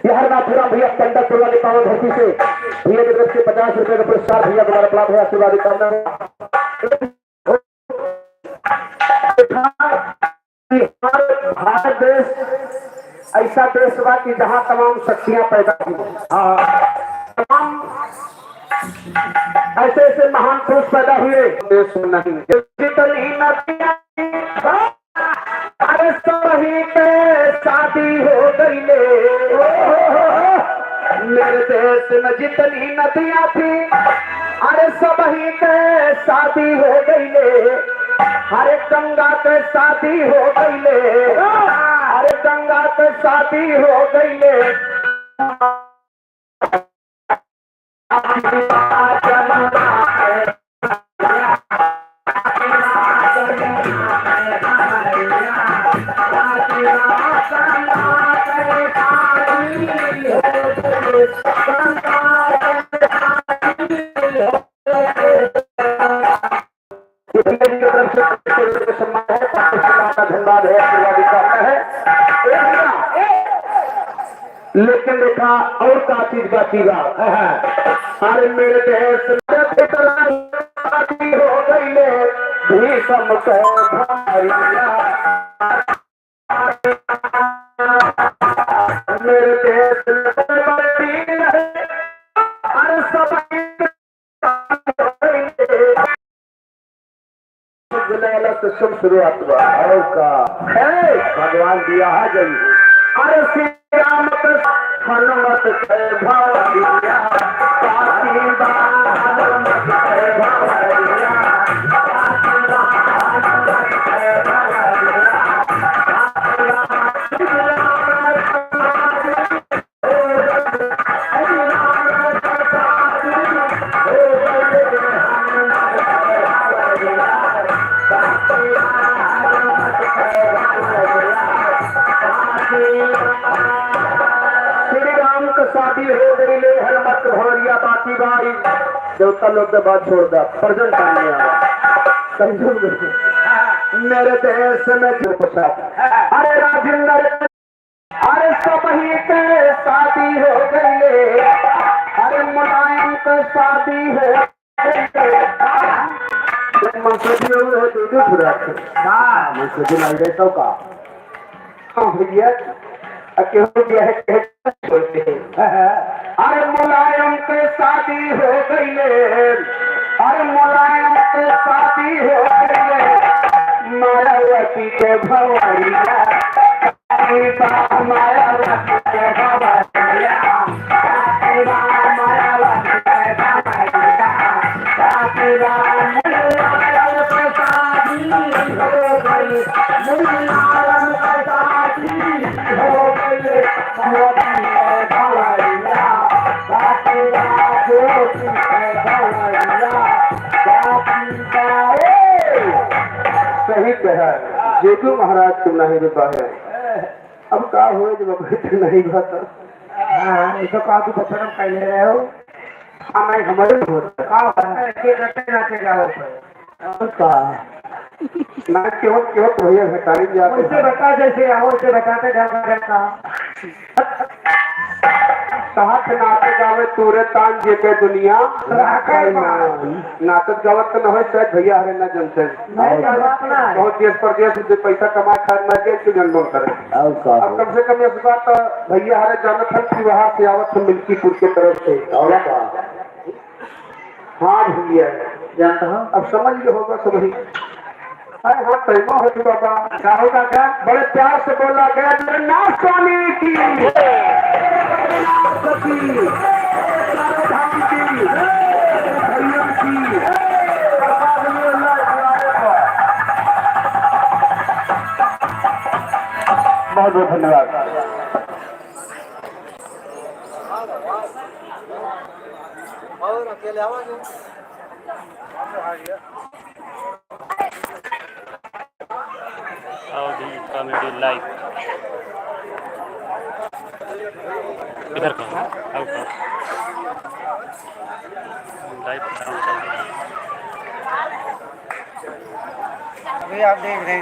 बिहार का पूरा भैया पंडरपुर वाले पावन धरती से भैया की तरफ से 50 रुपए का पुरस्कार भैया द्वारा प्राप्त है। आशीर्वाद करना भारत देश ऐसा देश बा कि जहां तमाम शक्तियां पैदा हुई तमाम ऐसे ऐसे महान पुरुष पैदा हुए देश में नहीं जितनी नदियां अरे सभी पे शादी हो गई ले मेरे देश में जितनी नदियां थी अरे सभी पे शादी हो गई ले हरे गंगा पे शादी हो गई ले अरे गंगा पे शादी हो गई ले धन्यवाद है आशीर्वाद है। लेकिन देखा और का चीज का चीजा अरे मेरे देश शादी हो गई ले भीषम को मेरे देश अरे सब शुभ शुरुआत हुआ का भगवान दिया है जय अरे श्री राम हनुमत शादी हो गई ले हनुमत भौरिया बाकी बारी देवता लोग के बात छोड़ दा प्रजन करने मेरे देश में जो अरे राजेंद्र अरे सभी पे शादी हो गई ले अरे मुलायम पे शादी हो भैया अरे मुलायम पे शादी हो गई ले अरे मुलायम पे शादी हो गई ले मायावती के भवरिया मायावती के भवरिया मायावती के भवरिया सही कहा जेठू महाराज तुम नहीं रुका है अब का हो जब नहीं हुआ तो ऐसा कहा तू बचन पहले रहे हो हमारे हमारे ना केवल केवल भैया घटाई जाते बता जैसे आओ उसे बताते साथ नाटक गावे तोरे तान जे के दुनिया नाटक गावत तो न हो शायद भैया हरे न जनते बहुत देश प्रदेश से पैसा कमा खाद में के जन्म करे अब कम से कम इस बात भैया हरे जानत है कि वहां से आवत मिल्कीपुर के तरफ से और हाँ भैया जानता हूँ अब समझ लो होगा समझ अरे हाँ प्रेमा हो चुका बाबा क्या होगा क्या बड़े प्यार से बोला गया जगन्नाथ स्वामी की बहुत बहुत धन्यवाद। और अकेले आवाज कॉमेडी लाइव इधर का लाइव अभी आप देख रहे थे।